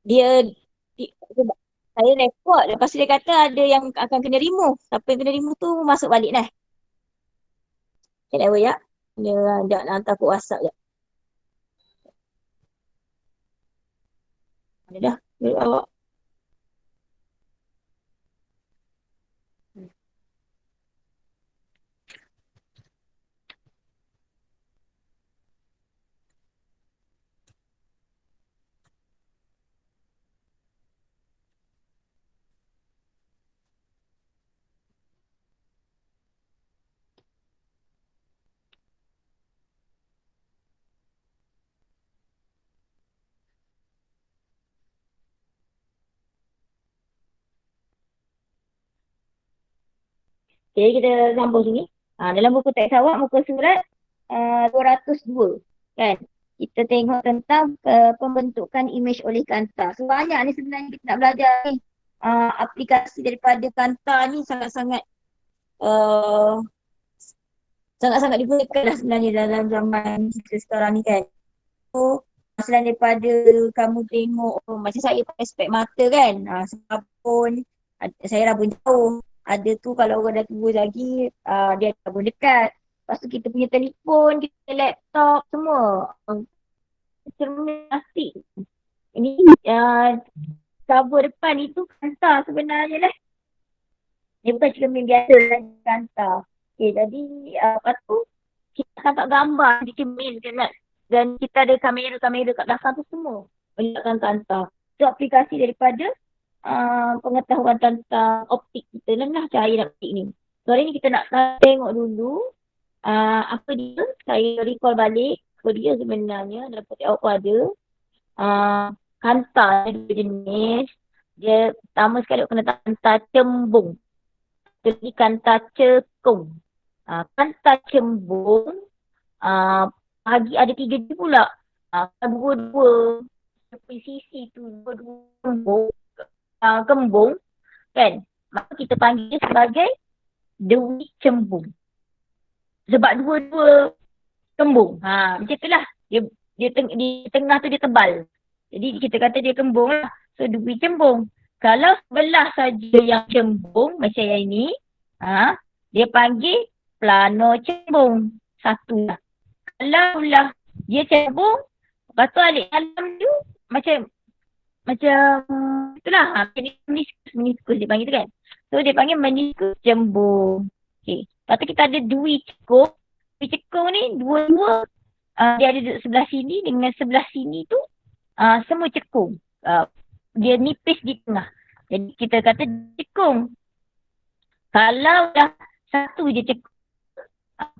Dia, sebab saya rekod, lepas tu dia kata ada yang akan kena remove. Siapa yang kena remove tu masuk balik lah. Okay, dah ya. Dia nak hantar ke WhatsApp je. Ada dah. Dia awak. Okay, kita sambung sini. Dalam buku teks awak, muka surat 202. Kan? Kita tengok tentang pembentukan imej oleh Kanta. So, banyak ni sebenarnya kita nak belajar ni. Aplikasi daripada Kanta ni sangat-sangat uh, sangat-sangat digunakan lah sebenarnya dalam zaman kita sekarang ni kan. So, selain daripada kamu tengok macam saya pakai spek mata kan. Sebab pun saya rabun jauh. Ada tu kalau orang dah tua lagi, dia ada rabun dekat. Lepas tu kita punya telefon, kita laptop, semua. Cermin plastik. Ini cover depan itu Kanta sebenarnya lah. Dia bukan cermin biasa lah, Kanta. Okay, jadi lepas tu kita tangkap gambar di cermin kan. Dan kita ada kamera-kamera kat belakang tu semua. Menunjukkan Kanta. Itu aplikasi daripada pengetahuan tentang optik kita lah cahaya optik ni. So hari ni kita nak tengok dulu apa dia. Saya recall balik apa dia sebenarnya dalam kotak awak pun ada. Kanta ada dua jenis. Dia pertama sekali kena kanta cembung. Jadi kanta cekung. Kanta cembung bagi ada tiga dia pula. Dua-dua sisi tu, dua-dua kembung kan. Maka kita panggil dia sebagai dewi cembung. Sebab dua-dua kembung. Macam itulah. Dia di tengah tu dia tebal. Jadi kita kata dia kembung lah. So dewi cembung. Kalau sebelah saja yang cembung macam yang ini, dia panggil plano cembung. Satu lah. Kalau lah dia cembung, lepas tu alik dalam tu macam itulah. Meniskus dia panggil tu kan. So dia panggil meniskus cembung. Okay. Lepas tu kita ada dewi cekung. Dewi cekung ni dua-dua dia ada duduk sebelah sini dengan sebelah sini tu semua cekung. Dia nipis di tengah. Jadi kita kata cekung. Kalau dah satu je cekung,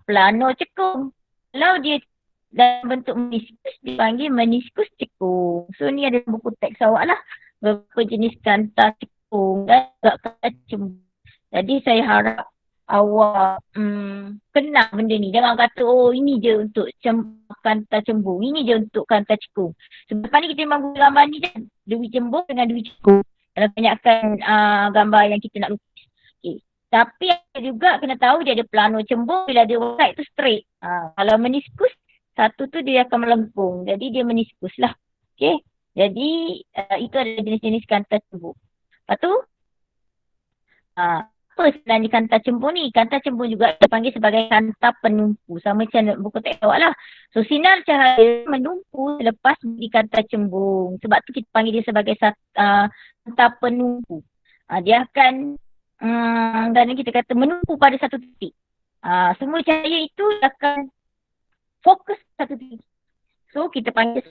plano cekung. Kalau dia dalam bentuk meniskus, dipanggil meniskus cekung. So ni ada buku teks awak lah. Beberapa jenis kanta cekung dan juga kanta cembung. Jadi saya harap awak kenal benda ni. Jangan kata ini je untuk kanta cembung. Ini je untuk kanta cekung. Sebab ni kita memang guna gambar ni kan. Dewi cembung dengan dewi cekung. Dalam kebanyakan gambar yang kita nak lukis. Okay. Tapi ada juga kena tahu dia ada plano cembung bila dia right tu straight. Kalau meniskus, satu tu dia akan melengkung. Jadi dia meniskus lah. Okay. Jadi itu adalah jenis-jenis kanta cembung. Lepas tu, apa sebenarnya kanta cembung ni? Kanta cembung juga dipanggil sebagai kanta penumpu. Sama macam buku teks awak lah. So sinar cahaya menumpu selepas di kanta cembung. Sebab tu kita panggil dia sebagai kanta penumpu. Dia akan dan kita kata menumpu pada satu titik. Semua cahaya itu akan fokus satu titik. So kita panggil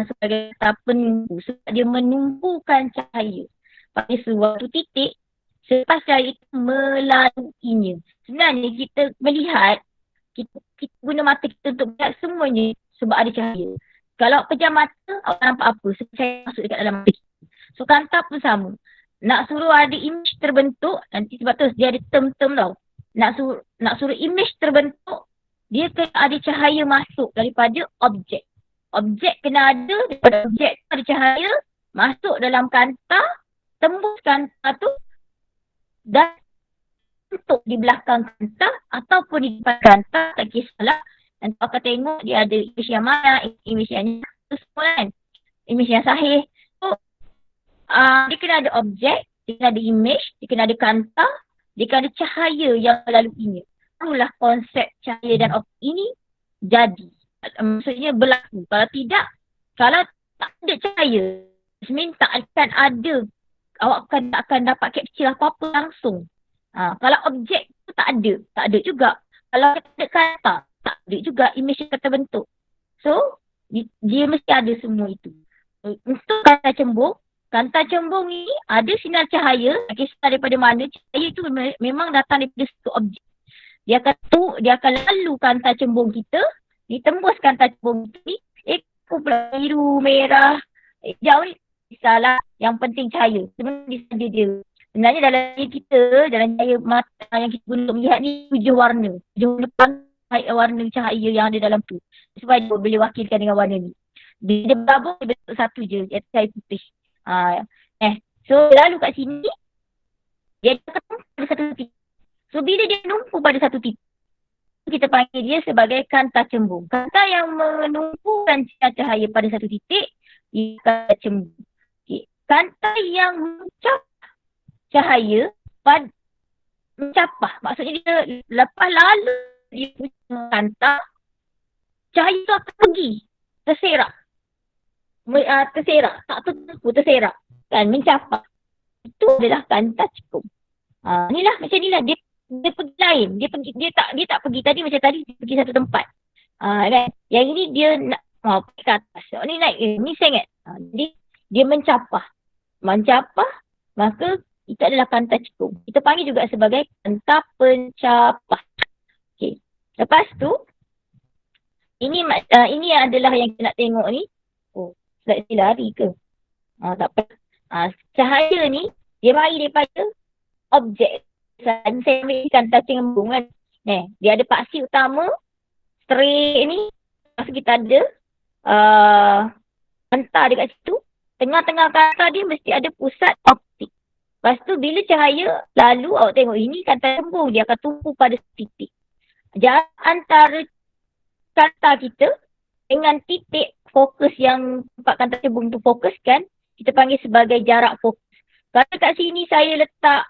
sebagai kata penumpu. Sebab dia menumpukan cahaya pada suatu titik selepas cahaya itu melaluinya. Sebenarnya kita melihat, kita guna mata kita untuk melihat semuanya sebab ada cahaya. Kalau pejam mata, awak nampak apa? Sebab cahaya masuk dekat dalam mata kita. So kanta pun sama. Nak suruh ada imej terbentuk, nanti sebab tu dia ada term-term tau. Nak suruh imej terbentuk, dia kena ada cahaya masuk daripada objek. Objek kena ada, daripada objek tu ada cahaya, masuk dalam kanta, tembus kanta tu, dan bentuk di belakang kanta ataupun di depan kanta, tak kisahlah. Nanti akan tengok dia ada imej yang mana, imej yang tu semua kan. Imej yang sahih. So dia kena ada objek, dia kena ada image, dia kena ada kanta, dia kena ada cahaya yang melaluinya. Barulah konsep cahaya dan objek ini jadi. Maksudnya berlaku. Kalau tidak, kalau tak ada cahaya, sebenarnya tak akan ada, awak tak akan dapat capture apa-apa langsung. Kalau objek tu tak ada juga. Kalau ada kata, tak ada juga image yang terbentuk. So, dia mesti ada semua itu. Untuk kanta cembung ni ada sinar cahaya, kisah daripada mana, cahaya itu memang datang daripada satu objek. Dia akan lalu kanta cembung kita, ditembus kanta cembung kita ni, pula biru, merah, hijau ni, salah. Yang penting cahaya. Sebenarnya dia. Sebenarnya dalam diri kita, dalam cahaya mata yang kita guna melihat ni, 7 warna. 7 warna cahaya yang ada dalam tu. Supaya dia boleh wakilkan dengan warna ni. Bila dia bergabung, dia bentuk satu je, iaitu cahaya putih. So lalu kat sini, dia akan pada satu titik. So bila dia menumpu pada satu titik, kita panggil dia sebagai kanta cembung. Kanta yang menumpukan cahaya pada satu titik, ia kanta cembung. Okay. Kanta yang mencapah cahaya mencapah. Maksudnya dia lepas lalu dia punya kanta, cahaya tu akan pergi. Terserak. Tak tertumpu, terserak. Kan, mencapah. Itu adalah kanta cembung. Inilah, macam inilah dia pergi lain. Dia tak pergi tadi macam tadi, dia pergi satu tempat. Kan? Yang ini dia nak pergi ke atas. Ni naik, ni sengit. Jadi dia mencapah. Mencapah, maka itu adalah kanta cembung. Kita panggil juga sebagai kanta pencapah. Okey. Lepas tu, ini adalah yang kita nak tengok ni. Oh, slide ni lari ke? Tak apa. Cahaya ni, dia mari daripada objek. Saya ambil kanta cembung kan. Dia ada paksi utama, straight ni. Lepas kita ada kanta dekat situ. Tengah-tengah kanta dia mesti ada pusat optik. Lepas tu bila cahaya lalu awak tengok ini kanta cembung, dia akan tumpu pada titik. Jarak antara kanta kita dengan titik fokus yang tempat kanta cembung tu fokuskan, kita panggil sebagai jarak fokus. Kalau kat sini saya letak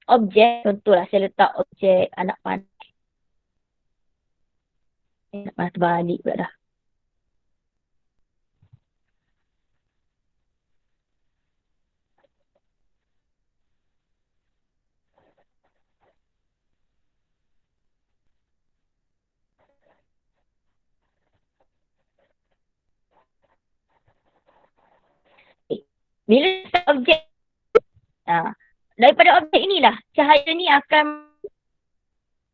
objek, contohlah saya letak objek anak panah. Anak panah terbalik pula dah. Bila letak objek, daripada objek inilah cahaya ni akan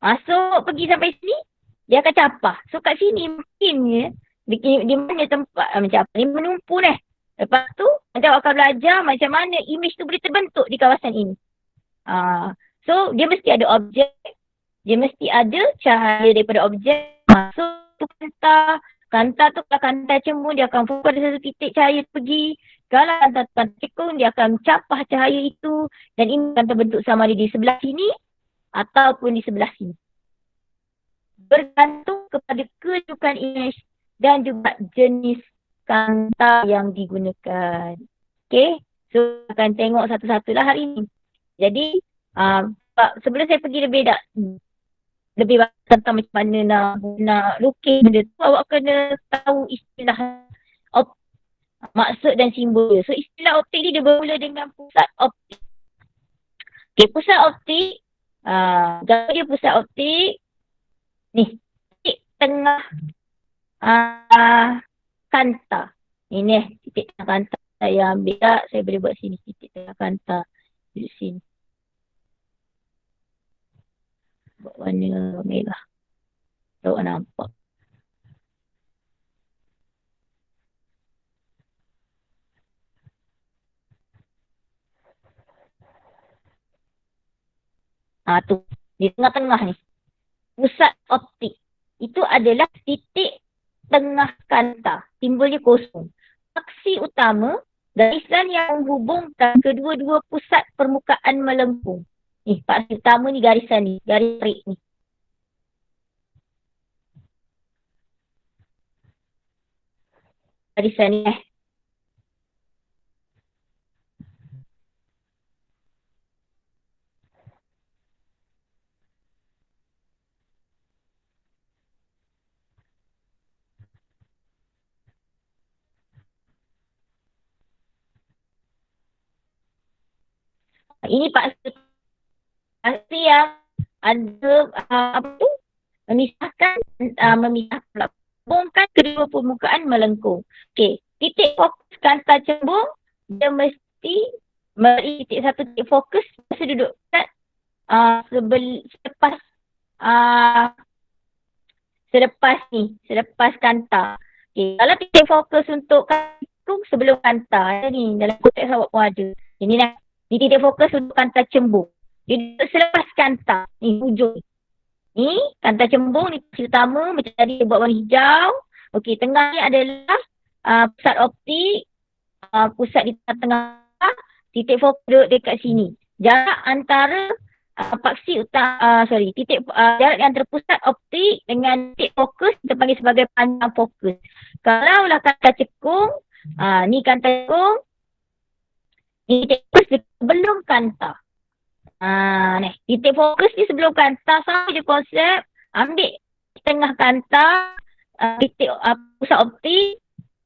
masuk, pergi sampai sini, dia akan capah. So kat sini mungkinnya di mana tempat macam apa ni menumpu ni. Lepas tu macam awak akan belajar macam mana image tu boleh terbentuk di kawasan ini. So dia mesti ada objek, dia mesti ada cahaya daripada objek masuk tu kanta tu kalau kanta cembung dia akan fokus pada satu titik cahaya pergi. Kalau kanta cekung dia akan capah cahaya itu dan ini akan terbentuk sama ada di sebelah sini ataupun di sebelah sini. Bergantung kepada kedudukan image dan juga jenis kanta yang digunakan. Okay, so akan tengok satu-satulah hari ini. Jadi sebelum saya pergi lebih banyak tentang macam mana nak lukis benda tu, awak kena tahu istilah maksud dan simbol dia. So istilah optik ni dia bermula dengan pusat optik. Okay, pusat optik, gambar dia pusat optik ni, titik tengah kanta. Ini titik tengah kanta. Saya ambil tak, saya boleh buat sini titik tengah kanta. Di sini. Buat warna merah. Tak nampak. Tu. Di tengah-tengah ni. Pusat optik. Itu adalah titik tengah kanta. Simbolnya kosong. Aksi utama, garisan yang menghubungkan kedua-dua pusat permukaan melengkung. Ni, aksi utama ni garisan ni. Garis straight ni. Garisan ni Ini paksa yang ada apa tu? Memisahkan bongkan kedua permukaan melengkung. Okey, titik fokus kanta cembung dia mesti beri titik satu titik fokus masa duduk kat selepas kanta. Okay. Kalau titik fokus untuk kantong sebelum kanta, ni dalam konteks awak pun ada. Ini lah, ni titik fokus untuk kanta cembung. Dia duduk selepas kanta, ni hujung. Ni kanta cembung ni pertama macam tadi dia buat warna hijau. Okey, tengah ni adalah pusat optik, pusat di tengah-tengah, titik fokus duduk dekat sini. Jarak antara jarak antara pusat optik dengan titik fokus kita panggil sebagai panjang fokus. Kalau lah kanta cekung, ni kanta cekung, ni titik fokus sebelum kanta. Ni titik fokus ni sebelum kanta, sama je konsep. Ambil tengah kanta, titik pusat optik,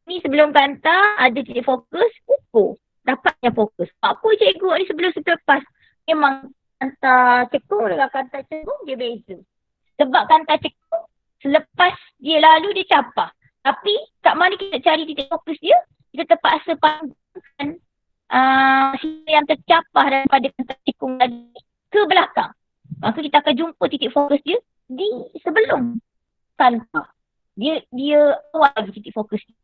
ni sebelum kanta ada titik fokus, ukur dapatnya fokus. Apa cikgu ni sebelum selepas? Memang kanta cekung dengan kanta cekung dia beza. Sebab kanta cekung selepas dia lalu dia capah. Tapi kat mana kita cari titik fokus dia, kita terpaksa panjangkan sisi yang tercapah daripada kanta cekung tadi ke belakang. Maka kita akan jumpa titik fokus dia di sebelum kanta. Dia awal lagi titik fokus dia.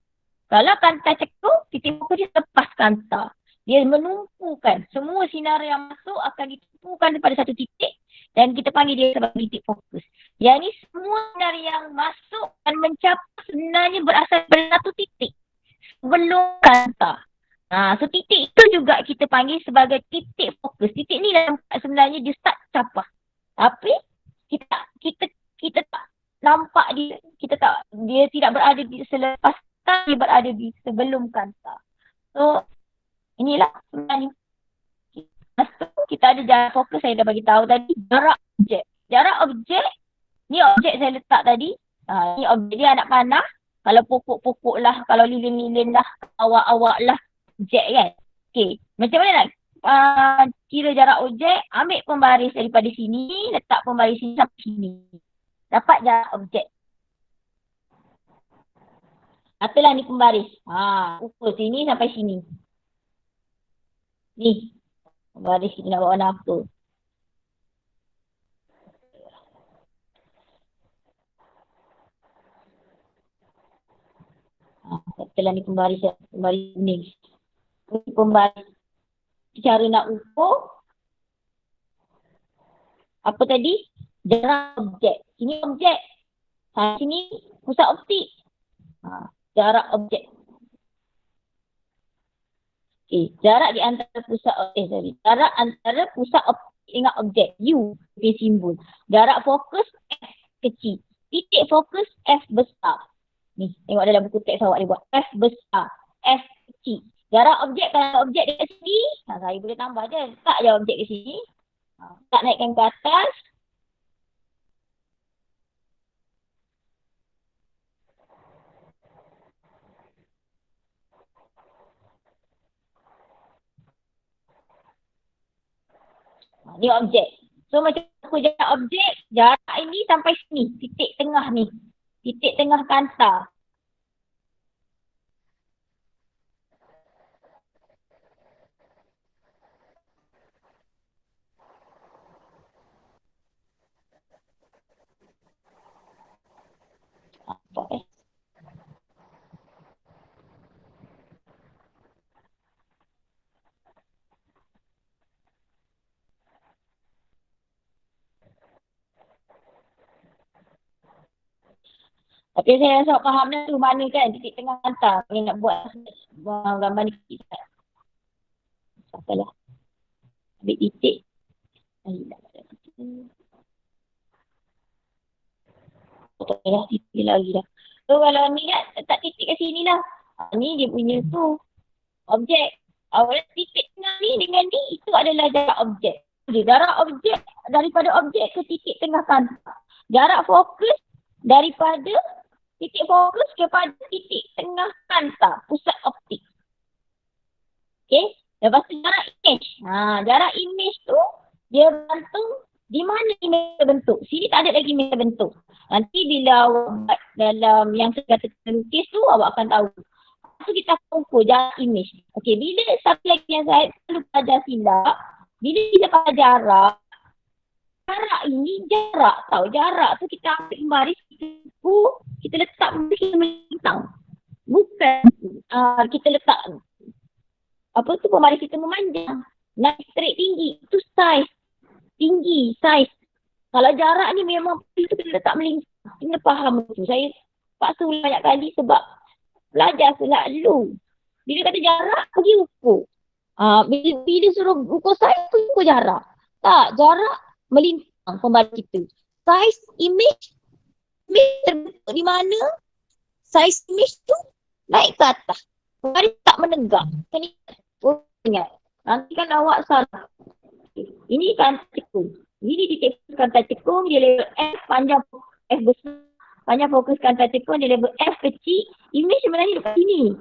Kalau kanta cekung, titik fokus dia lepas kanta. Dia menumpukan semua sinar yang masuk akan ditumpukan kepada satu titik dan kita panggil dia sebagai titik fokus. Yang ni semua sinar yang masuk dan mencapai sebenarnya berasal dari satu titik sebelum kanta. So titik itu juga kita panggil sebagai titik fokus. Titik ni sebenarnya dia start capah. Tapi kita tak nampak dia, dia tidak berada di selepas kanta, dia berada di sebelum kanta. So inilah sebenarnya. Kita ada jarak fokus, saya dah bagi tahu tadi. Jarak objek. Jarak objek, ni objek saya letak tadi. Ni objek dia anak panah. Kalau pokok-pokok lah, kalau lilin-lilin lah, awak-awak lah objek kan. Okay, macam mana nak kira jarak objek? Ambil pembaris daripada sini, letak pembaris sini sampai sini. Dapat jarak objek. Katalah ni pembaris. Ukur sini sampai sini. Ni, pembaris kita nak buat warna apa? Katalah ni pembaris kuning. Ini pembaris. Cara nak ukur apa tadi? Jarak objek. Sini objek. Sini pusat optik. Jarak objek. Okay, jarak di antara jarak antara pusat optik dengan objek U sebagai simbol. Jarak fokus F kecil. Titik fokus F besar. Ni, tengok dalam buku teks awak dia buat F besar, F kecil. Jarak objek, kalau objek dekat sini, saya boleh tambah je. Letak je objek ke sini. Tak naikkan ke atas. Ni objek. So macam aku jarak objek, jarak ini sampai sini. Titik tengah ni. Titik tengah kanta. Apa Tapi saya rasa faham dah tu mana kan titik tengah kanta. Yang nak buat gambar ni kecil sangat. Apalah. Ambil titik. Tak dah titik lagi dah. So kalau ni kan letak titik kat sini lah. Ni dia punya tu. Objek. Awal titik tengah ni dengan ni itu adalah jarak objek. Jarak objek daripada objek ke titik tengah kanta. Jarak fokus daripada titik fokus kepada titik tengah kanta, pusat optik. Okay. Lepas tu jarak image. Jarak imej tu dia bergantung di mana imej terbentuk. Sini tak ada lagi imej terbentuk. Nanti bila awak buat dalam yang saya kata lukis tu, awak akan tahu. Tu kita akan ukur jarak imej. Okey, bila satu lagi yang saya perlu belajar silap, bila kita pakai jarak ini jarak tau. Jarak tu kita ambil baris, kita letak baris kita melintang. Bukan kita letak apa tu pembaris kita memanjang. Naik straight tinggi. Itu saiz. Tinggi, saiz. Kalau jarak ni memang itu kita letak melintang. Kena faham tu. Saya paksa banyak kali sebab belajar selalu. Bila kata jarak, pergi ukur. Bila suruh ukur saiz, pergi ukur jarak. Tak, jarak melintang pembaris kita. Saiz image terbentuk di mana, saiz image tu naik ke atas. Pembaris tak menegak. Kena ingat. Nanti kan awak salah. Ini kantar cekung. Ini titik fokus kantar cekung, dia level F, panjang F besar. Panjang fokus kantar cekung, dia level F kecil. Image sebenarnya dekat sini.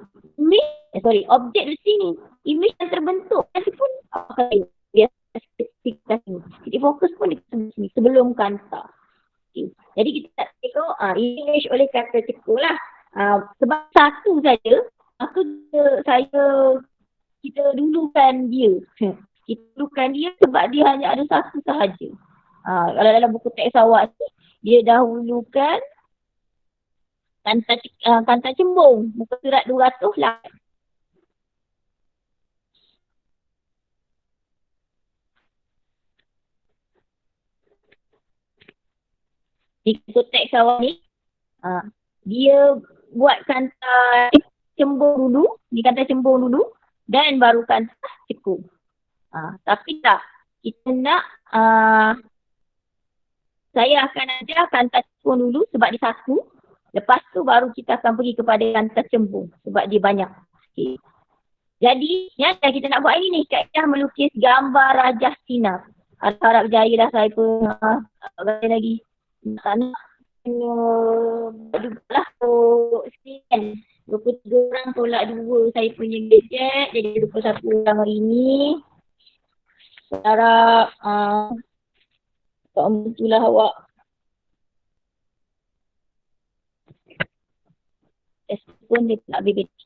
Objek di sini. Image yang terbentuk. Nanti pun akan biasa spesifikasi sini. Titik fokus pun dekat sini sebelum kantar. Okay. Jadi kita tengok image oleh kantar cekung lah. Sebab satu saja, kita dulukan dia. Kita dulukan dia sebab dia hanya ada satu sahaja. Kalau dalam buku teks awak ni, dia dahulukan kantar cembung. Muka surat 200 lah. Di buku teks awak ni, dia buat kantar cembung dulu. Di kantar cembung dulu. Dan baru kantar cekung. Tapi tak. Kita nak saya akan ajar kantar cekung dulu sebab dia satu. Lepas tu baru kita akan pergi kepada kantar cembung sebab dia banyak. Okay. Jadi, yang kita nak buat ini ni, kaedah melukis gambar rajah sinar. Harap berjaya dah saya pun lagi. Tak nak buat jugalah sekian. 23 orang tolak 2 saya punya gadget. Jadi 21 orang hari ni. Harap tak membantulah awak. Test pun dia tak habis bateri.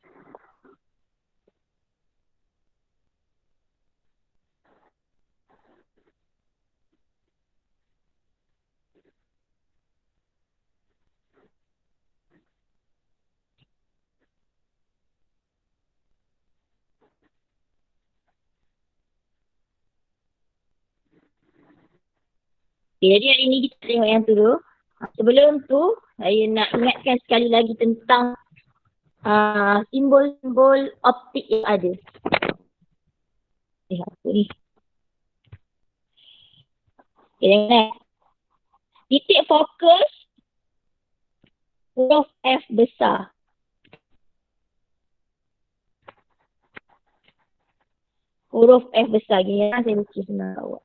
Okay, jadi hari ni kita tengok yang tu dulu. Sebelum tu, saya nak ingatkan sekali lagi tentang simbol-simbol optik yang ada. Apa ni? Okay, jangan. Titik fokus huruf F besar. Huruf F besar. Gini lah saya lukis senang awak.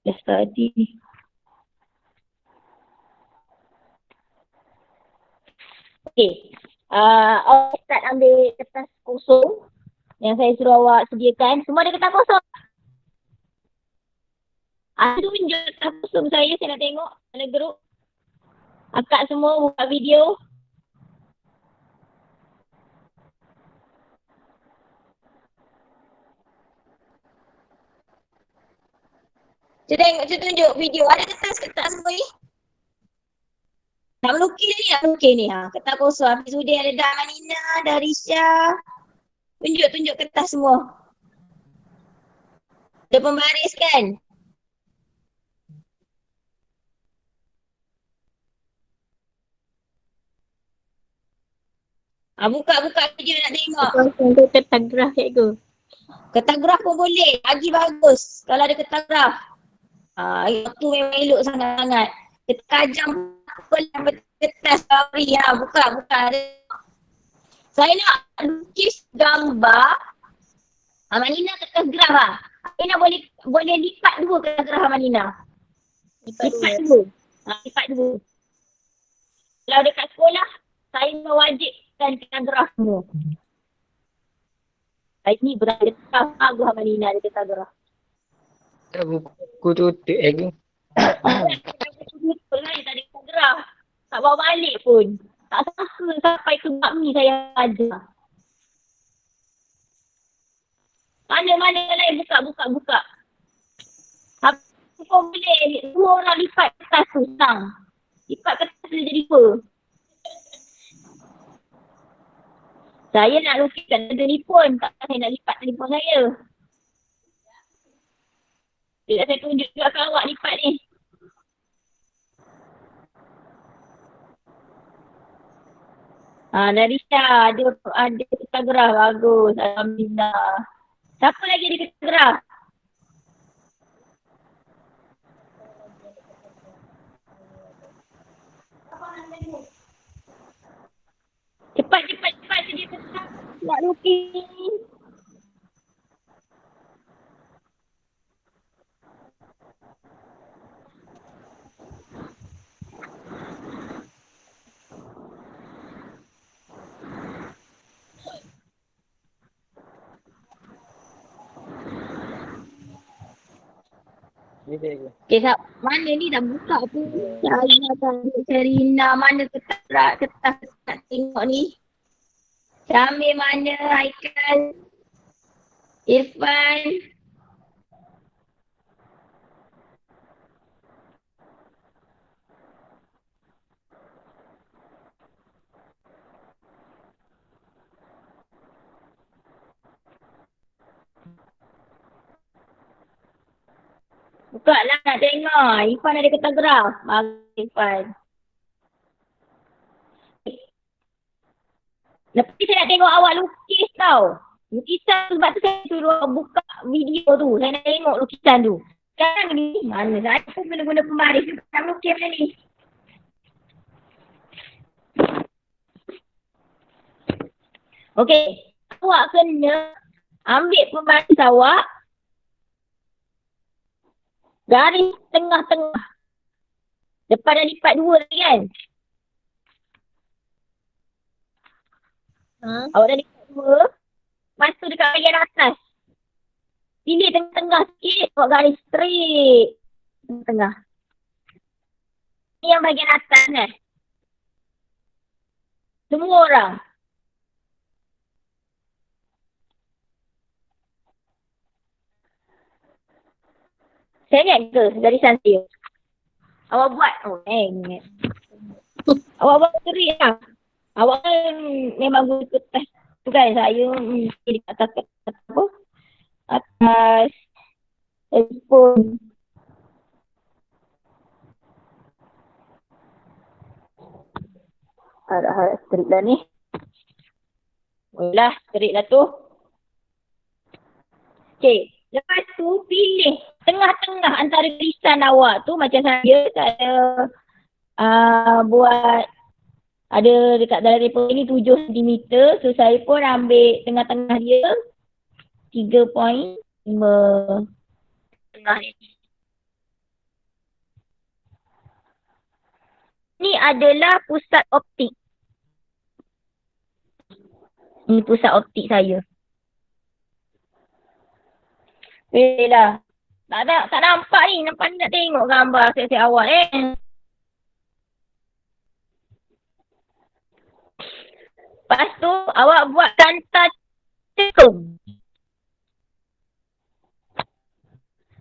Dah tadi ni. Okay. Awak start ambil kertas kosong yang saya suruh awak sediakan. Semua ada kertas kosong. Tunjuk kertas kosong saya nak tengok dalam grup. Akak semua buka video. Cuba tunjuk video. Ada kertas semua ni? Nak melukis ni, nak melukis ni. Kertas kosong. Habis Udin ada Damanina, Darisha. Tunjuk kertas semua. Ada pembaris kan? Buka video nak tengok. Kertas graf cikgu. Kertas graf pun boleh. Lagi bagus kalau ada kertas graf. Itu memang elok sangat-sangat. Tajam kertas story. Buka. Saya nak lukis gambar. Amanina kertas graf Amanina boleh lipat 2 kertas graf Amanina. Lipat 2. Lipat 2. Kalau dekat sekolah, saya mewajibkan kertas graf semua. Ini berada aku sama Nina ada Pythagoras. Tak buku tutup lagi. Betul lah tak ada Pythagoras. Tak bawa balik pun. Tak sangka sampai ke bab ni saya ajar. Mana lain buka. Apa kau boleh dua orang lipat kertas tu senang. Lipat kertas tu jadi apa? Saya nak lukiskan telefon. Takkan saya nak lipat telefon saya. Tidak saya tunjuk juga ke awak lipat ni. Dari Syah ada Pythagoras bagus. Alhamdulillah. Siapa lagi ada Pythagoras? Cepat sedia kertas. Nak lukis. Okay, mana ni dah buka pun. Saya nak cari Rina. Mana kertas tengok ni. Syamil mana? Haikal. Irfan. Buka lah nak tengok. Irfan ada Pythagoras. Bagus Irfan. Lepas ni saya nak tengok awak lukis tau. Lukisan tu sebab tu saya suruh buka video tu. Saya nak tengok lukisan tu. Sekarang ni, mana saya pun guna pembaris juga nak lukis macam ni. Okey. Awak kena ambil pembaris awak. Garis tengah-tengah. Depan dah lipat dua tadi kan? Awak dah lipat dua. Lepas tu dekat bahagian atas. Pilih tengah-tengah sikit. Awak garis straight. Tengah-tengah. Ni yang bahagian atas kan? Semua orang. Saya ingat ke garisan saya? Awak buat. Ingat. Awak buat terik lah. Awak kan memang guna kertas tu kan. Saya di atas kertas apa? Atas telefon. Harap terik dah ni. Bolehlah, terik dah tu. Okay. Lepas tu pilih tengah-tengah antara garisan awak tu macam saya buat ada dekat dalam report ni 7 cm. So saya pun ambil tengah-tengah dia 3.5 tengah ni. Ni adalah pusat optik. Ni pusat optik saya. Lah. Tak nampak ni. Nampak ni nak tengok gambar siap-siap awak Lepas tu awak buat kanta cekung.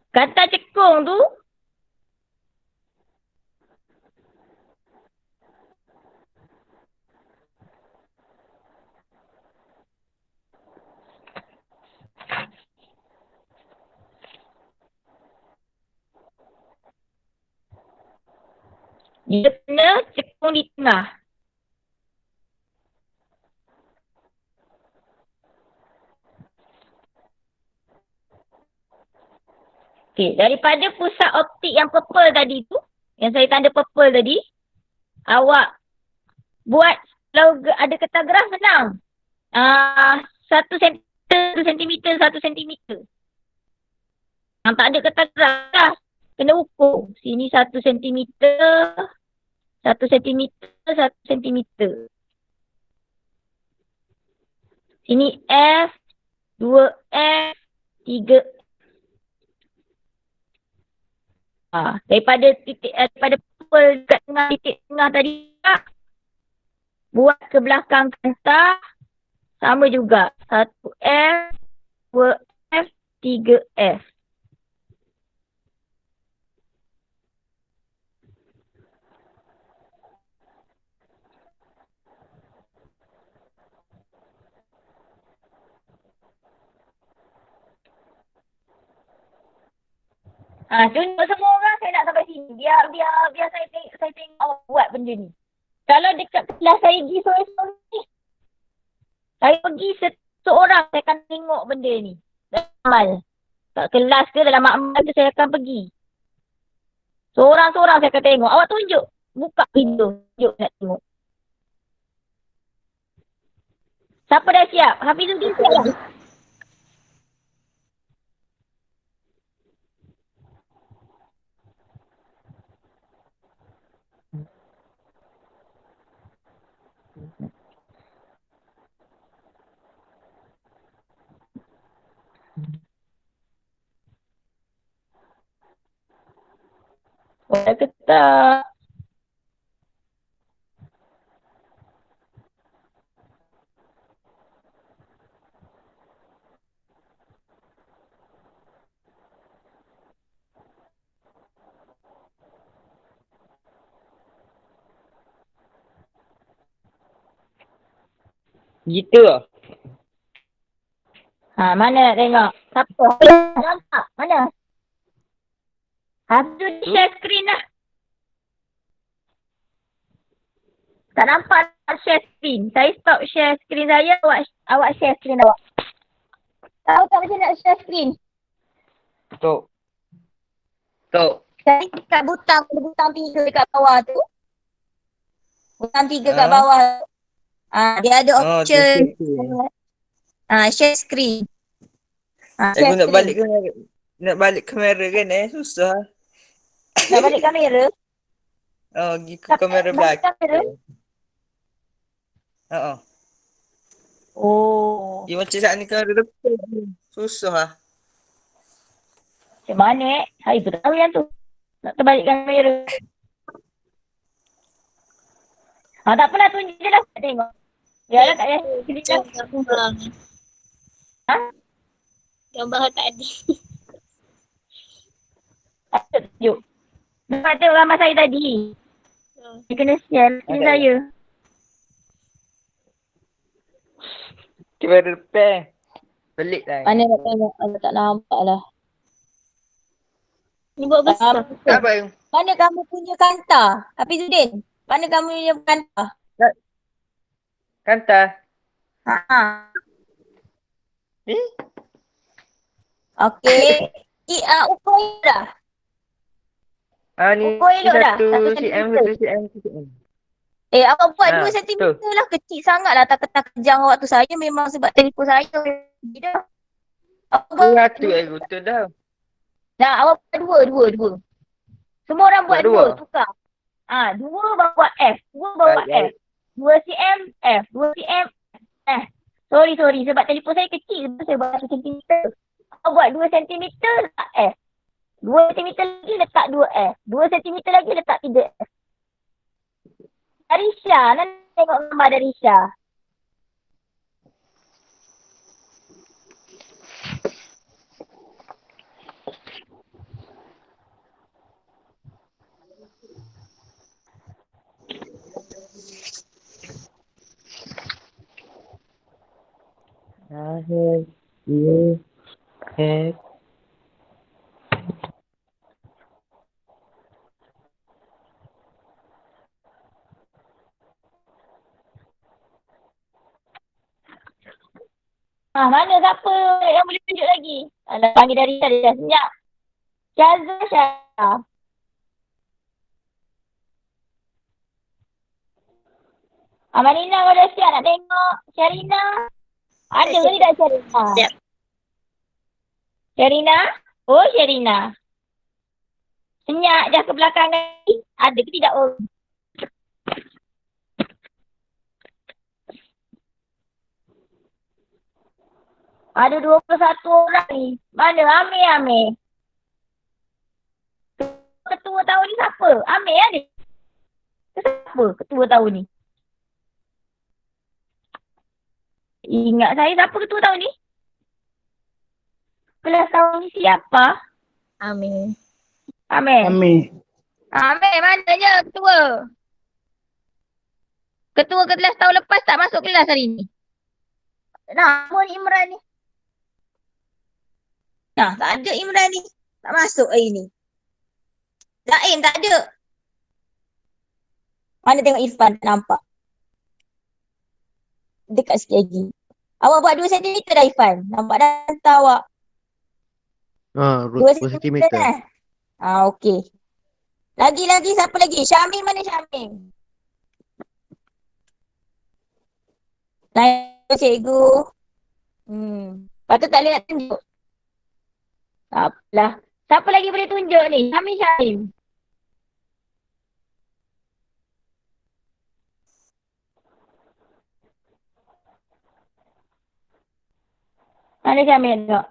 Kanta cekung tu dia kena cekung di tengah. Okey, daripada pusat optik yang purple tadi tu, yang saya tanda purple tadi, awak buat kalau ada Pythagoras senang. 1 cm, 1 cm. Yang tak ada Pythagoras lah. Kena ukur. Sini 1 cm, 1 cm, 1 cm. Sini F, 2F, 3. Daripada purple dekat tengah titik tengah tadi tak, buat ke belakang kanta sama juga. 1F, 2F, 3F. Tunjuk semua orang saya nak sampai sini. Biar saya tengok awak buat benda ni. Kalau dekat kelas saya pergi sore-sore ni, saya pergi seorang saya akan tengok benda ni. Dalam amal. Kat kelas ke dalam amal tu saya akan pergi. Seorang-seorang saya akan tengok. Awak tunjuk. Buka video. Tunjuk nak tengok. Siapa dah siap? Hafizuddin siap dah? Dah ke tak? Gitu lah. Mana nak tengok? Siapa? Nampak? Mana? Hafizuddin share screen lah. Tak nampak nak share screen. Saya stop share screen saya. Awak share screen awak. Tahu tak macam nak share screen? Tok. Saya kat butang 3 dekat bawah tu. Butang 3 kat bawah. Dia ada option. Share screen. Aku nak balik kamera kan susah. Nak balik kamera? Pergi ke kamera balik belakang. kamera? Oh. Dia macam saat ni kamera depan. Susah lah. Macam mana Saya pun tak tahu yang tu. Nak terbalik kamera. Tak apalah, tunjuk je lah. Tak tengok. Biarlah tak payah. Gambar tadi. Tak tunjuk. Nampak tengok gambar saya tadi. Dia kena share screen saya. Kamera depan. Pelik lah. Mana nak tengok? Tak nampak lah. Ni buat besar. Apa yang? Mana kamu punya kanta? Hafizuddin, mana kamu punya kanta? Kanta. Okey. Ukur dah. Ni Ukur elok dah. 1 1 cm, cm. 1 cm. Awak buat 2 cm betul. lah. Kecil sangat lah. Tak kejang waktu saya. Memang sebab telefon saya. Dah. Awak buat 1 betul dah. awak buat dua. Semua orang buat Buat 2. Tukar. 2 baru buat F. 2 baru buat F. 2 cm F. 2 cm F. Sorry. Sebab telefon saya kecil. Sebab saya buat 1 cm. Awak buat 2 cm letak F. 2 cm lagi letak 2F. 2 cm lagi letak 3F. Arisha. Nanti tengok gambar dari Arisha. Mana siapa yang boleh tunjuk lagi? Alah, panggil dari Syah, dia dah senyap. Syah. Amalina kau dah siap nak tengok. Syarina. Ada ke tidak Syarina? Siap. Syarina? Oh, Syarina. Senyap je ke belakang ni. Ada ke tidak? Oh. Ada 21 orang ni. Mana Amir? Ketua tahun ni siapa? Amir ada? Siapa ketua tahun ni? Ingat saya siapa ketua tahun ni? Kelas tahun ni siapa? Amir. Amir. Amir. Amir mananya ketua? Ketua kelas tahun lepas tak masuk kelas hari ni. Nama ni Imran ni. Nah, tak ada Imran ni. Tak masuk hari ni. Zaim tak ada. Mana tengok Irfan tak nampak. Dekat sikit lagi. Awak buat 2 cm dah Irfan. Nampak dah hantar awak. Ha, 2 2 cm cm. dah. Okey. Lagi siapa lagi? Syamim mana Syamim? Lain cikgu. Patut tak boleh nak tunjuk. Tak apalah. Siapa lagi boleh tunjuk ni? Syamim. Mana Syamim tak?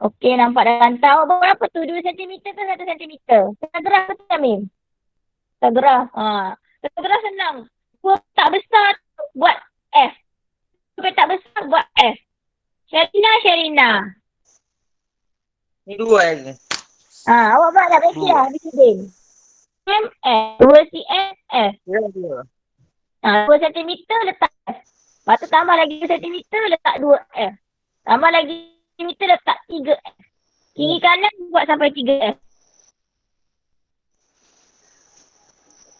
Okey, nampak dah hantar. Awak berapa tu? 2 cm ke 1 cm? Tengah gerah ke Syamim? Tak gerah. Tak gerah senang. Dua tak besar tu buat F. Dua tak besar buat F. Sherina. Ni 2 lagi. Awak buat dah bagi lah. Habis MF. 2 cm F. Ya, 2. 2 cm letak F. Lepas tu tambah lagi 2 cm letak 2 F. Tambah lagi cm letak 3 F. Kiri kanan buat sampai 3 F.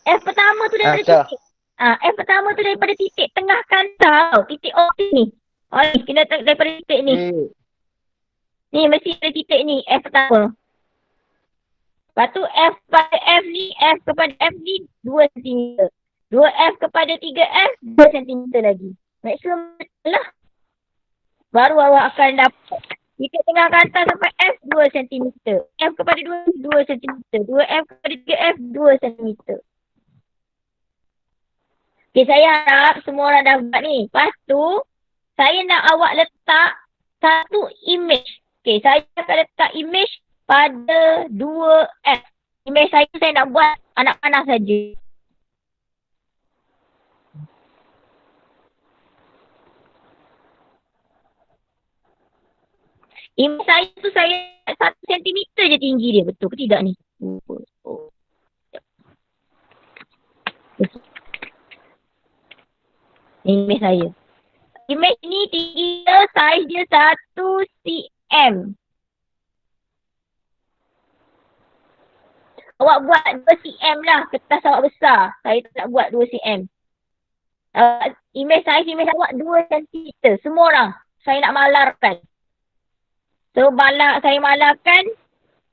F pertama tu daripada Kantah. titik. F pertama tu daripada titik tengah kantau. Titik O ni. Ni kena daripada titik ni. Ni mesti ada titik ni. F pertama. Lepas tu F kepada F ni. F kepada F ni 2 cm. 2F kepada 3F 2 cm lagi. Maksimum lah. Baru awak akan dapat titik tengah kantau sampai F 2 cm. F kepada 2 cm. 2F kepada 3F 2 cm. Okay, saya harap semua orang dah buat ni. Lepas tu, saya nak awak letak satu image. Okay, saya akan letak image pada 2F. Image saya nak buat anak panah saja. Image saya tu saya 1 cm je tinggi dia. Betul ke tidak ni? Image saya. Image ni tinggi dia, saiz dia 1 cm. Awak buat 2 cm lah. Kertas awak besar. Saya tak buat 2 cm. Image awak 2 cm. Semua orang. Saya nak malarkan. So, saya malarkan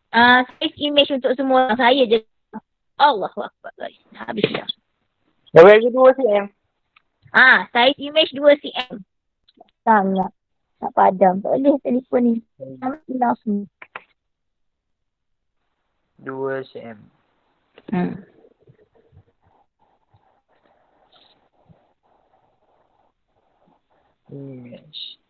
saiz image untuk semua orang. Saya je. Allahu Akbar guys. Habis dah. Dah bagi 2 cm. Saiz image 2 cm. Sangat. Tak padam. Tak boleh telefon ni. Sama hilang semua. 2 cm. Image.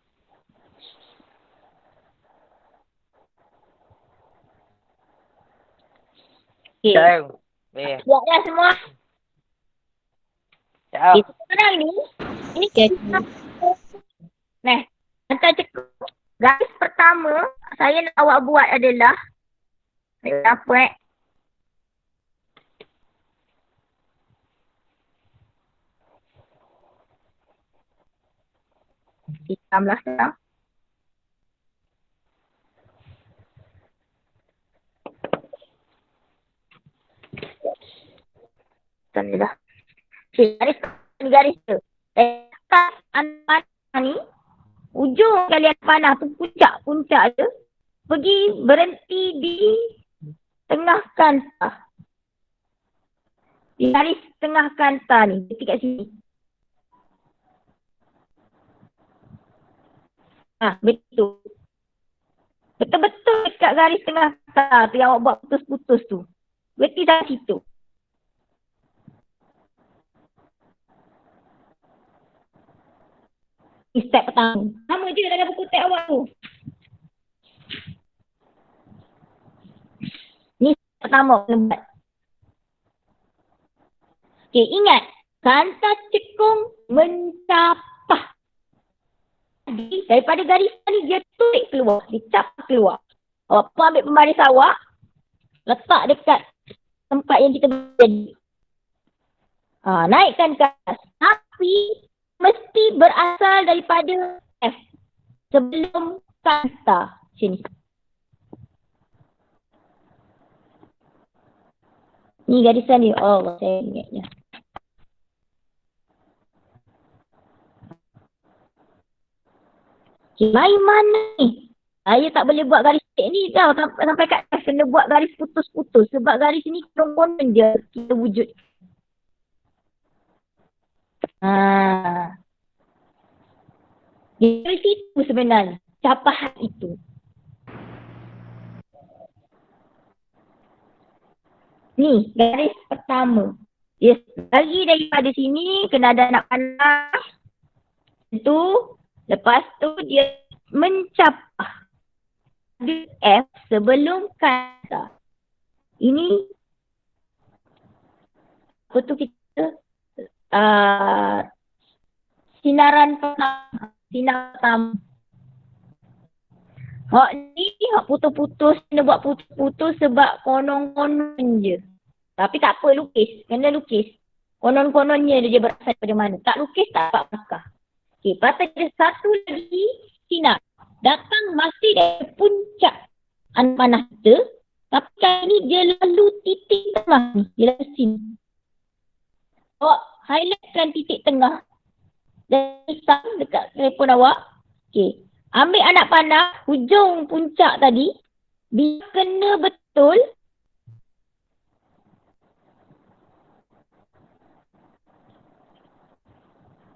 Okay. Tahu. Siap dah semua. Tahu. Sekarang ni. Ini kita. Nah. Hantar cekut. Garis pertama. Saya nak awak buat adalah. Apa hitam lah sekarang. Hitam je dah. Okay, garis tu. Letak anak ni. Ujung kalian panah tu puncak je. Pergi berhenti di tengah kantah. Di garis tengah kantah ni. Berhenti kat sini. Betul. Betul-betul dekat garis tengah kantah tu yang awak buat putus-putus tu. Berhenti dari situ. Ni step pertama. Sama je dalam buku teks awak tu. Ni step pertama kena buat. Okey, ingat. Kanta cekung mencapah. Daripada garisan ni dia tulik keluar. Dia capak keluar. Awak pun ambil pembaris awak. Letak dekat tempat yang kita berdiri. Naikkan ke atas. Tapi mesti berasal daripada F. Sebelum kanta. Sini. Ni garisan dia. Oh, saya ingatnya. Okay, main mana ni? Saya tak boleh buat garis stick ni tau. Sampai kat F kena buat garis putus-putus. Sebab garis ni konon je kita wujud. Dari situ sebenarnya. Capahan itu. Ni garis pertama. Yes. Lagi daripada sini kena ada anak panah. Itu. Lepas tu dia mencapah F sebelum kata. Ini apa tu kita sinaran pertama. Sinar pertama. Hak ni hak putus-putus kena buat putus-putus sebab konon-konon je. Tapi tak apa lukis. Kena lukis. Konon-kononnya dia berasal daripada mana. Tak lukis tak dapat markah. Okey, lepas ada satu lagi sinar. Datang masih dari puncak anak panah kita. Tapi kali ni dia lalu titik tengah ni. Dia lalu sini. Awak highlightkan titik tengah. Dan hitam dekat telefon awak. Okey. Ambil anak panah, hujung puncak tadi. Dia kena betul.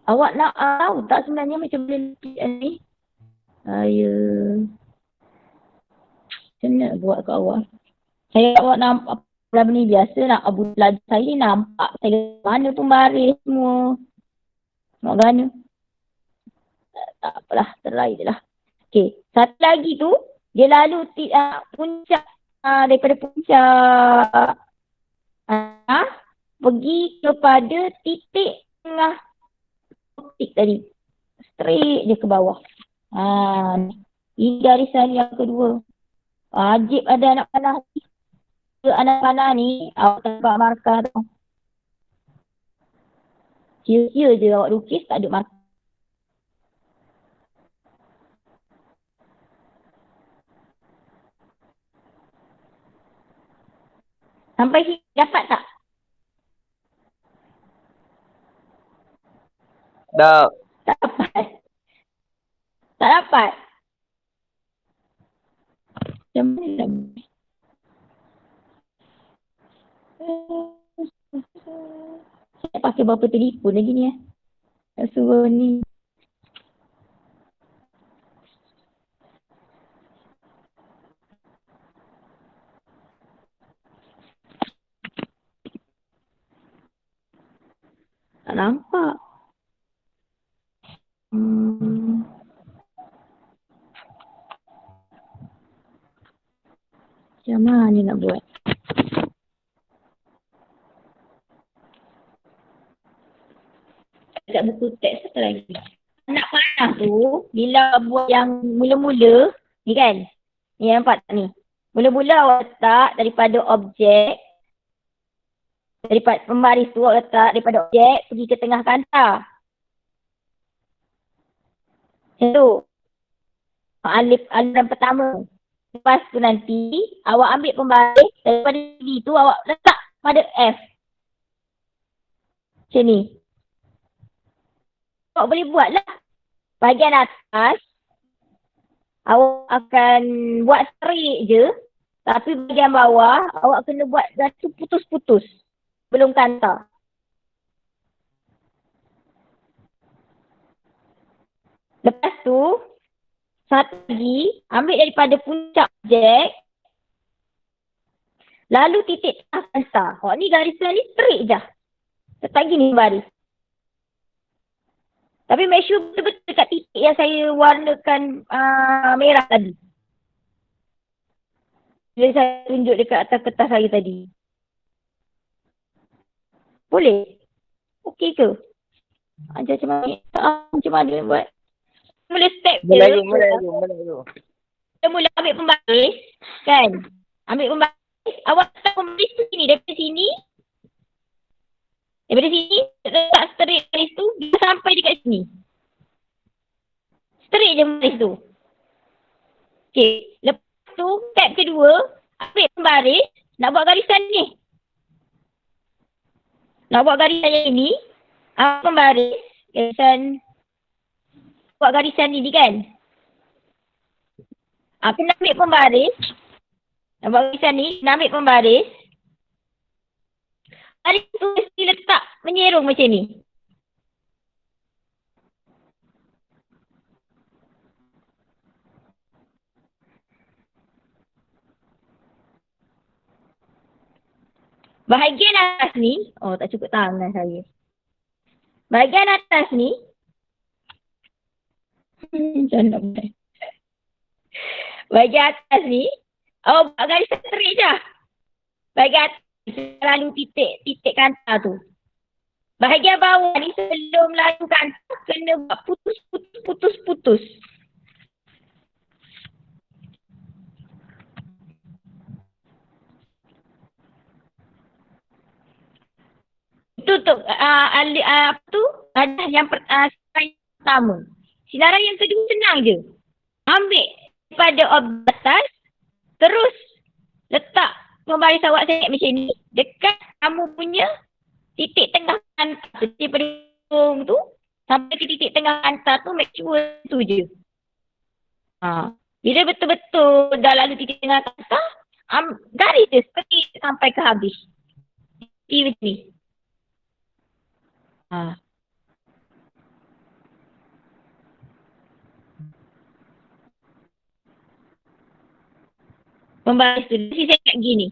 Awak nak tahu tak sebenarnya macam boleh lukis ni? Saya macam mana buat kat awak? Saya awak nampak apa ni biasa nak abu pelajar saya ni nampak saya mana pun baris semua. Nak gana. Tak apalah, terlalu je lah. Okey, satu lagi tu dia lalu puncak daripada puncak pergi kepada titik tengah optik tadi. Straight je ke bawah. Ini garisan yang kedua. Wajib ada anak panah ni. Anak panah ni awak dapat markah tu. Sia-sia je awak lukis tak ada markah. Sampai sini dapat tak? Dah. Tak dapat. Tak dapat. Macam mana nak buat? Saya pakai berapa telefon lagi ni nak suruh ni. Tak nampak. Macam mana nak buat? Dekat buku teks satu lagi. Anak panah tu, bila buat yang mula-mula, ni kan? Ni nampak tak ni? Mula-mula awak letak daripada objek, daripada pembaris tu awak letak daripada objek pergi ke tengah kanta. Macam tu. Aliran pertama. Lepas tu nanti, awak ambil pembaris daripada D tu awak letak pada F. Macam ni. Awak boleh buat lah. Bahagian atas, awak akan buat straight je. Tapi bahagian bawah, awak kena buat satu putus-putus. Belum kanta. Lepas tu, satu lagi, ambil daripada puncak objek. Lalu titik tengah kanta. Awak ni garisan ni straight je. Letak gini baris. Tapi make sure betul-betul dekat titik yang saya warnakan merah tadi. Bila saya tunjuk dekat atas kertas saya tadi. Boleh? Okey ke? Macam mana? Macam mana buat? Mula step Mulai je. dulu. Kita mula ambil pembaris. Kan? Ambil pembaris. Awak letak pembaris tu sini. Daripada sini. Letak straight baris tu. Dia sampai dekat sini. Straight je pembaris tu. Okey. Lepas tu, step kedua. Ambil pembaris. Nak buat garisan ni. Nak buat garisan yang ini. Ambil pembaris. Garisan. Buat garisan ni kan. Kena ambil pembaris. Nak buat garisan ni. Kena ambil pembaris. Baris tu mesti letak menyerong macam ni. Bahagian atas ni. Oh, tak cukup tangan saya. Bahagian atas ni. Macam nak buat. Bahagian atas ni. Oh, buat garisan straight je. Bahagian atas lalu titik kantar tu. Bahagian bawah ni sebelum lalu kantar kena buat putus. Itu untuk apa tu? Ada yang pertama. Sinaran yang kedua senang je. Ambil daripada objek atas, terus letak pembaris awak saya macam ni. Dekat kamu punya titik tengah kantar tu. Daripada hujung tu, sampai ke titik tengah kantar tu, make sure tu je. Bila betul-betul dah lalu titik tengah kantar, garis je seperti sampai ke habis. Seperti macam ni. Pembaris tu, mesti saya kat gini.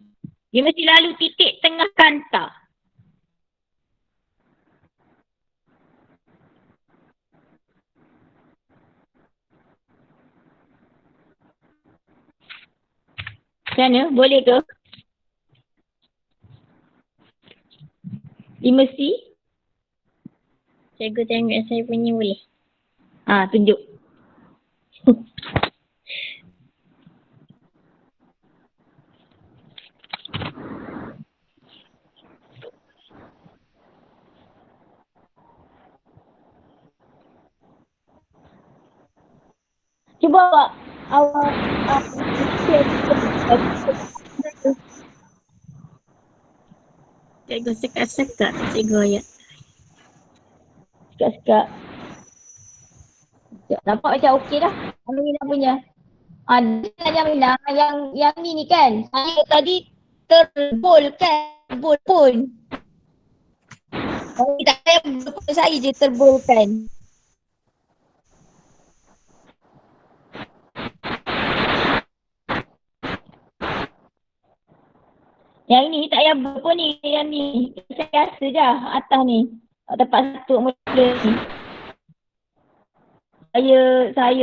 Dia mesti lalu titik tengah kantar. Macam mana? Boleh ke? Dia mesti? Cikgu tengok saya punya boleh? Tunjuk. Cuba awak Cikgu sekat-sekat cikgu ayat. Sekat-sekat. Nampak macam okey dah. Aminah punya. Aminah yang ni kan. Saya tadi terbol kan. Terbol pun. Tak payah saya je terbolkan. Yang ini tak payah pun ni. Yang ni. Saya biasa je atas ni. Tempat satu mula ni. Saya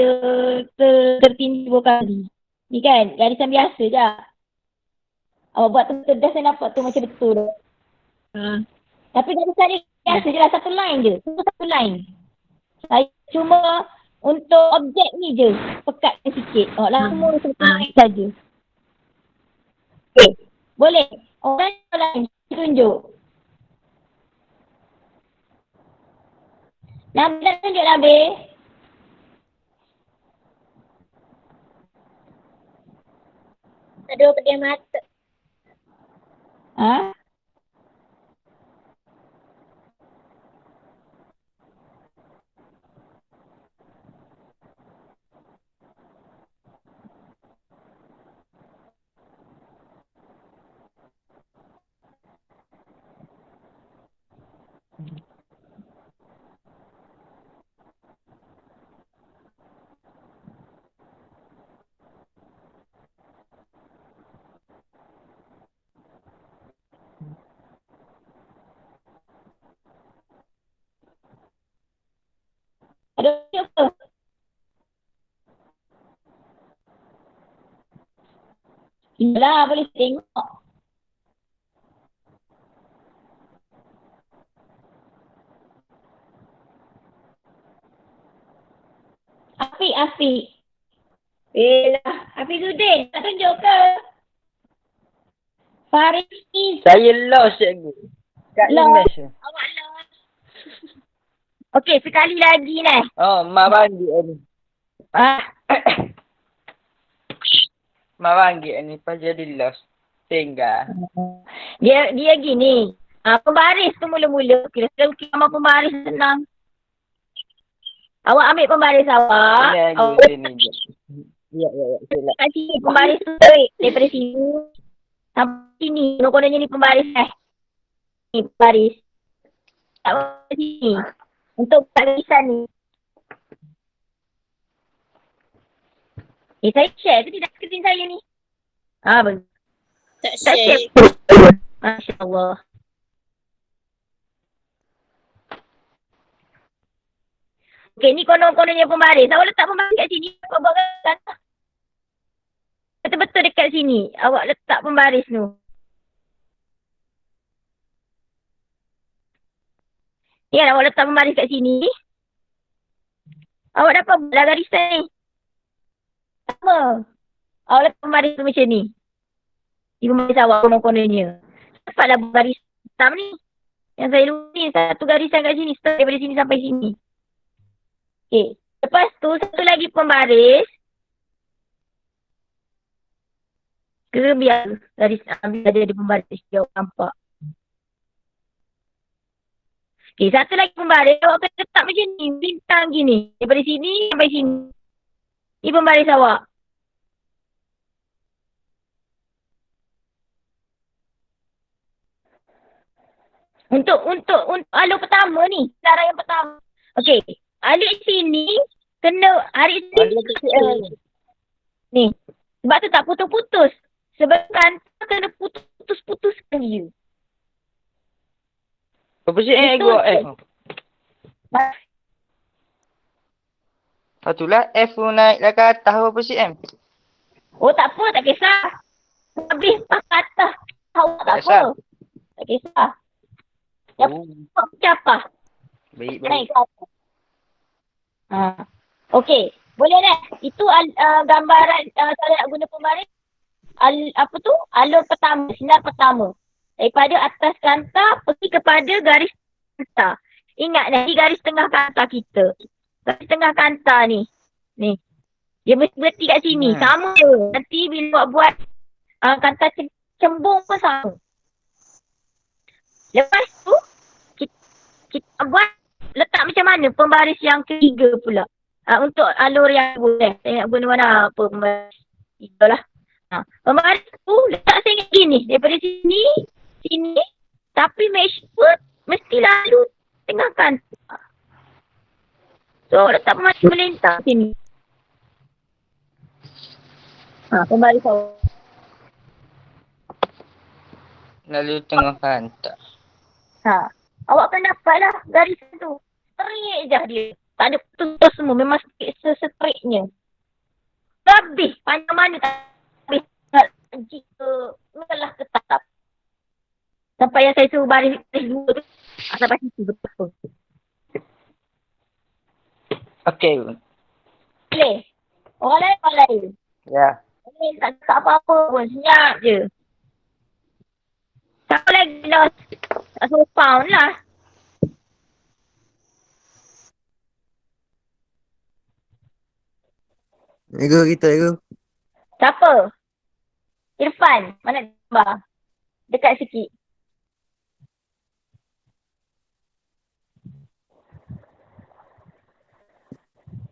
tertinju 2 kali. Ni kan, garisan biasa je. Awak buat tu dah saya nampak tu macam betul tu. Tapi garisan ni biasa je lah, satu line je. Cuma satu line. Saya cuma untuk objek ni je pekatkan sikit. Semua satu line saja. Okey, boleh. Orang lain tunjuk. Nabil tunjuk Nabil. Ada pedih mata. Ada apa? Yalah, boleh tengok. Afiq. Yelah, Hafizuddin, tak tunjuk ke? Faris is Saya lost lagi. Kat Lost. image tu. awak lost. Okey, sekali lagi ni. Oh, mak bangkit ni. Ah, Mak bangkit ni. Lepas jadi lost. Tinggal. dia gini. Pembaris tu mula-mula. Kira sama pembaris senang. Awak ambil pembaris awak. Ini lagi Awak sini je. Ya. Silap. kat sini pembaris tu tarik daripada sini sampai sini. Kononnya ni pembaris Ni pembaris. Tak apa sini. Untuk barisan ni. Saya share ke tidak skrin saya ni? Bagus. Tak Tak share. share. Masya Allah. Okey, ni konon-kononnya pembaris. Awak letak pembaris kat sini. Awak buat kan? Betul-betul dekat sini. Awak letak pembaris tu. Ya, awak letak pembaris kat sini. Awak dapat buatlah garisan ni. Sama. Awak letak pembaris tu macam ni. Di pembaris awak konon-kononnya. Dapatlah baris hitam ni. Yang saya lupa ni. Satu garisan kat sini. Start daripada sini sampai sini. Okey. Lepas tu satu lagi pembaris. Ke biar garis ambil ada pembaris. Dia awak nampak. Okey, satu lagi pembaris. Awak akan letak macam ni. Bintang gini. Daripada sini sampai sini. Ni pembaris awak. Untuk alur pertama ni. Cara yang pertama. Okey. Alur sini. Kena arik sini. Ni. Sebab tu tak putus-putus. Sebab kan kena putus-putuskan dia. Berapa cm gua F? Lepas tu lah F tu naiklah ke atas berapa cm? Oh tak apa, tak kisah. Habis pakai atas. Awak tak kisah. apa. Tak kisah. Yang Oh, macam apa? baik. Naik ke atas. Okey. Boleh dah. Itu gambaran cara nak guna pembaris. Apa tu? Alur pertama. Sinar pertama. Daripada atas kanta pergi kepada garis kanta. Ingat ni garis tengah kanta kita. Garis tengah kanta ni. Ni. Dia berhenti kat sini. Sama je. Nanti bila buat kanta cembung pun sama. Lepas tu kita buat letak macam mana pembaris yang ketiga pula. Untuk alur yang boleh. Saya nak guna mana apa pembaris. Itulah. Pembaris tu letak saya ingat gini. Daripada sini. Tapi make sure mesti lalu tengah kanta. So letak pembaris melintang sini. Pembaris awak. Lalu tengah kanta. Awak akan dapatlah garisan tu. Straight je dia. Tak ada putus semua. Memang sestraightnya. Habis. Panjang mana tak habis. Jika mengalah tetap. Sampai yang saya suruh baris dua tu. Sampai situ betul. Okey. Boleh. Orang lain. Ya. Tak cakap apa-apa pun. Senyap je. Siapa lagi lost? Tak suruh pound lah. Ego kita, Ego. Siapa? Irfan. Mana gambar? Dekat sikit.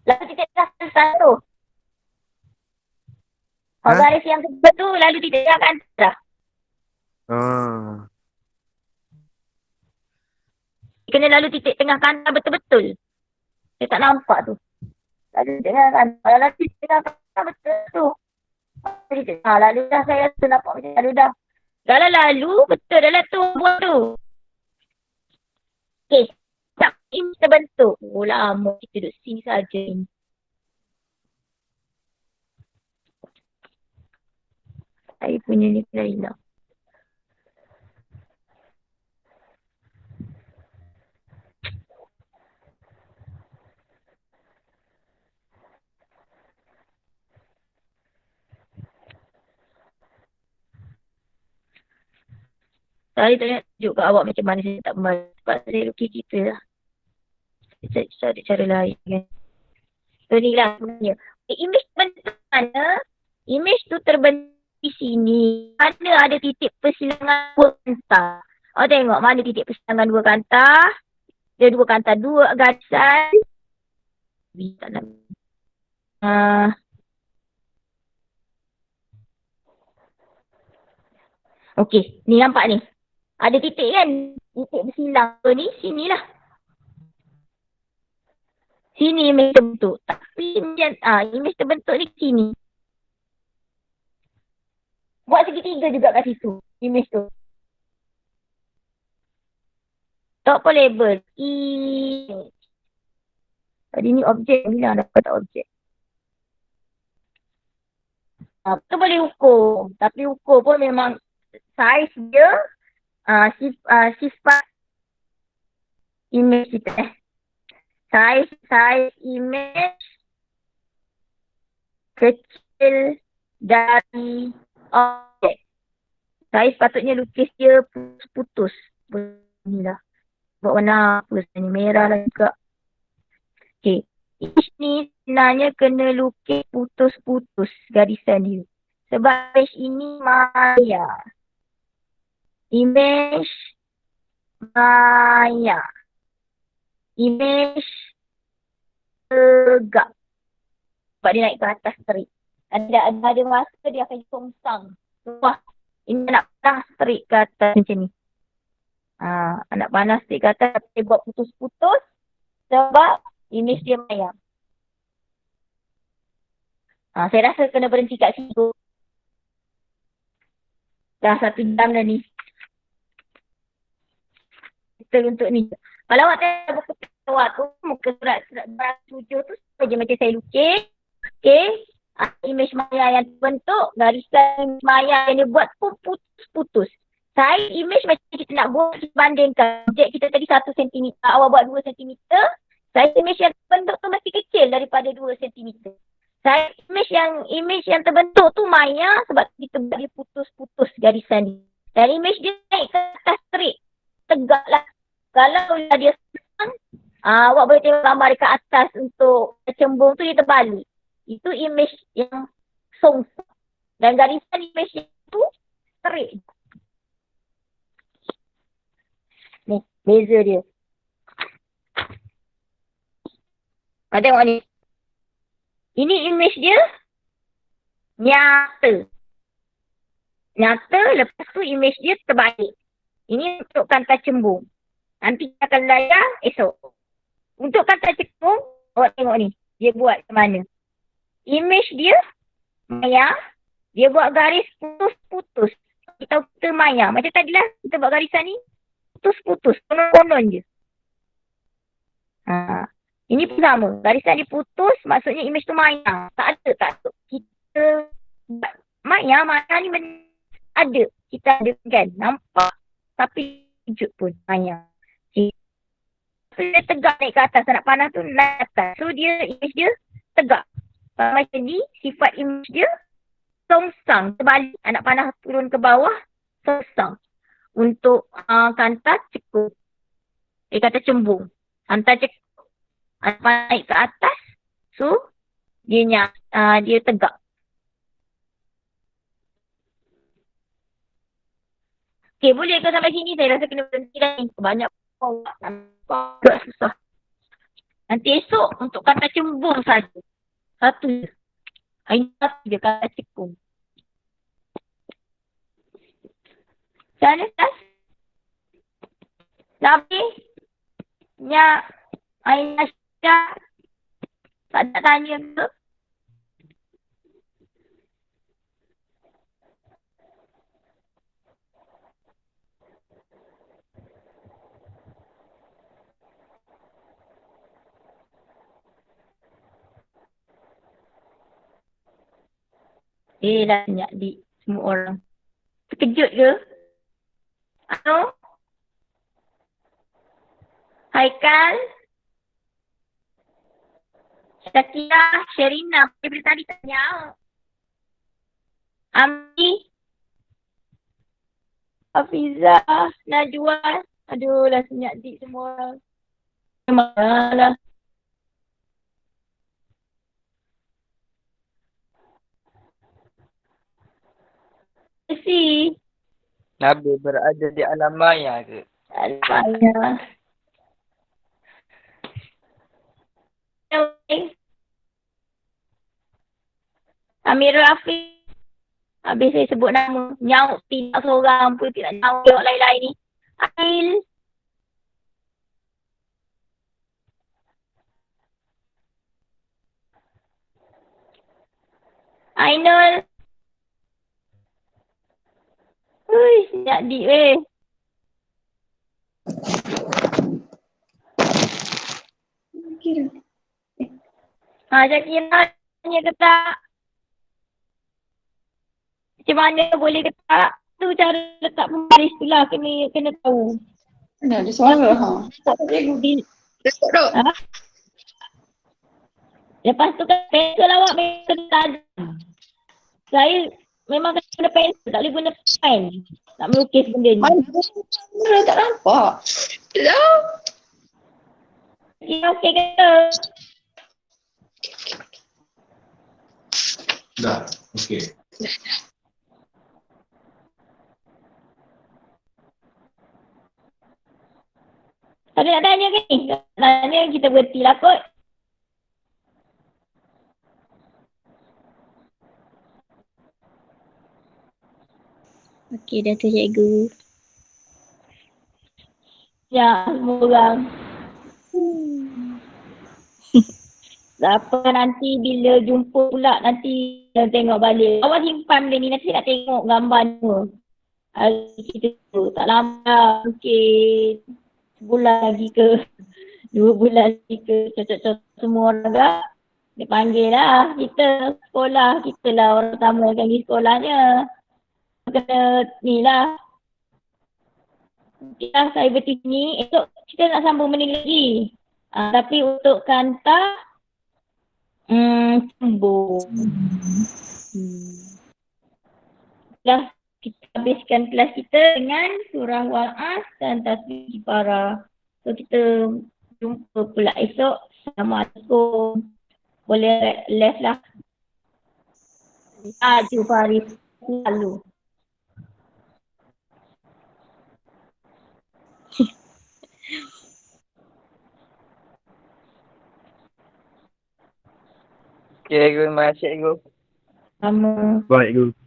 Lalu titik tengah tu. Garis yang kedua tu lalu titik tengah dah. Kena lalu titik tengah kanan betul-betul. Saya tak nampak tu. Lalu titik tengah kanan. Lalu titik tengah kanan betul tu. Lalu dah saya rasa nampak macam lalu dah. Dah lah lalu betul dah lah tu buat tu. Okey. image terbentuk. Oh lama kita duduk sini saja ni. Saya punya ni pula hilang. Saya tak nak tunjuk kat awak macam mana saya tak malu. Sebab saya lukis kita lah. Saya cari cara lain kan. So ni lah sebenarnya. Image terbentuk mana? Image tu terbentuk di sini. Mana ada titik persilangan dua kantar. Awak tengok mana titik persilangan dua kantar. Dia dua kantar, dua garisan. Tak nak. Okey, ni nampak ni. Ada titik kan? Titik bersilang ni, sinilah. Sini image terbentuk. Tapi image terbentuk ni sini. Buat segitiga juga kat situ. Image tu. Tak apa label. Image. Tadi ni objek. Bila dapat tak objek? Kita boleh ukur. Tapi ukur pun memang saiz dia sifat image kita saiz image kecil dari objek. Saya patutnya lukis dia putus-putus. Inilah. Buat warna apa sebenarnya? Merah lah juga. Okey. Ini sebenarnya kena lukis putus-putus garisan dia. Sebab image ini maya. Image maya. Image tegak. Sebab dia naik ke atas terik. Ada masa dia akan songsang. Wah, ini anak panas terik ke atas macam ni. Anak panas terik ke atas tapi buat putus-putus sebab image dia maya. Saya rasa kena berhenti kat situ. Dah 1 jam dah ni. Kita untuk ni. Kalau awak tengok buku awak tu, muka surat 7 tu saja macam saya lukis. Okay. Image maya yang terbentuk, garisan maya yang dia buat pun putus-putus. Saya image macam kita nak buat, kita bandingkan. Objek kita tadi 1 cm, awak buat 2 cm. Saya image yang terbentuk tu masih kecil daripada 2 cm. Saya image yang terbentuk tu maya sebab kita buat dia putus-putus garisan dia. Dan image dia naik ke atas straight. Tegak lah. Kalau dia senang, awak boleh tengok gambar dekat atas untuk cembung tu dia terbalik. Itu image yang songsang. Dan garisan image itu straight. Ni, beza dia. Tengok ni. Ini image dia nyata. Nyata, lepas tu image dia terbalik. Ini untuk kantar cembung. Nanti kita akan layar esok. Untuk kantar cembung, awak tengok ni. Dia buat macam mana. Image dia maya. Dia buat garis putus-putus. Kita tahu kita maya. Macam tadilah kita buat garisan ni. Putus-putus. Konon-konon je. Ini pun sama. Garisan dia putus, maksudnya image tu maya. Tak ada. Kita buat maya ni ada. Kita ada kan. Nampak. Tapi wujud pun maya. So dia tegak naik ke atas. Anak panah tu naik ke atas. So image dia tegak. Macam ni, sifat image dia songsang. Terbalik. Anak panah turun ke bawah, songsang. Untuk kantar cekung. Kata cembung. Kantar cekung. Anak panah naik ke atas. So, dia tegak. Okay, boleh ke sampai sini? Saya rasa kena berhenti dah ni. Banyak nampak susah. Nanti esok untuk kata cembung saja. Satu je. Ini satu je kata cekung. Macam mana, Sas? Nabi? Nyak? Aina Syah? Tak nak tanya ke? Dah senyap di semua orang. Terkejut ke? Ano? Haikal? Syakira, Sherina, daripada tadi tanya. Ami, Hafiza, Najwa. Aduh, dah senyap di semua orang. Memanglah. Si, Nabi berada di alam maya ke? Alhamdulillah. Amirul Hafiz. Habis saya sebut nama. Nyaut tidak seorang pun tidak nyaut yang lain-lain ni. Ail. Ainul. Ui, senyap di weh. Syakira tanya ke tak? Macam mana boleh ke tak? Tu cara letak pembaris tu lah. Kena tahu. Ada suara ha. Tak boleh Di, rekod dok. ha? Lepas tu kan pensel awak pensel tajam. Saya memang kena pensel. Tak boleh guna pen. Nak melukis benda ni. Mana tak nampak. Hello. Ya, okey kata. Dah, okey. Ada nak tanya ke ni? Tak tanya kita berhenti lah kot. Okey, dah tu cikgu. Ya, semua orang. Apa nanti bila jumpa pula nanti kita tengok balik. Awak simpan benda ni nanti nak tengok gambar semua. Hari kita tu tak lama mungkin sebulan lagi ke 2 bulan lagi ke cocok-cocok semua orang agak. Dia panggil lah kita sekolah. Kita lah orang pertama yang pergi sekolahnya. Kena ni lah. Okey lah saya berhenti ni. Esok kita nak sambung benda lagi. Tapi untuk Kanta sambung. Dah kita habiskan kelas kita dengan surah Wal-As dan tasbih Kifara. So kita jumpa pula esok. Assalamualaikum. Boleh left lah. Jumpa hari lalu. Okey, terima kasih cikgu. Sama. Baik, Guru.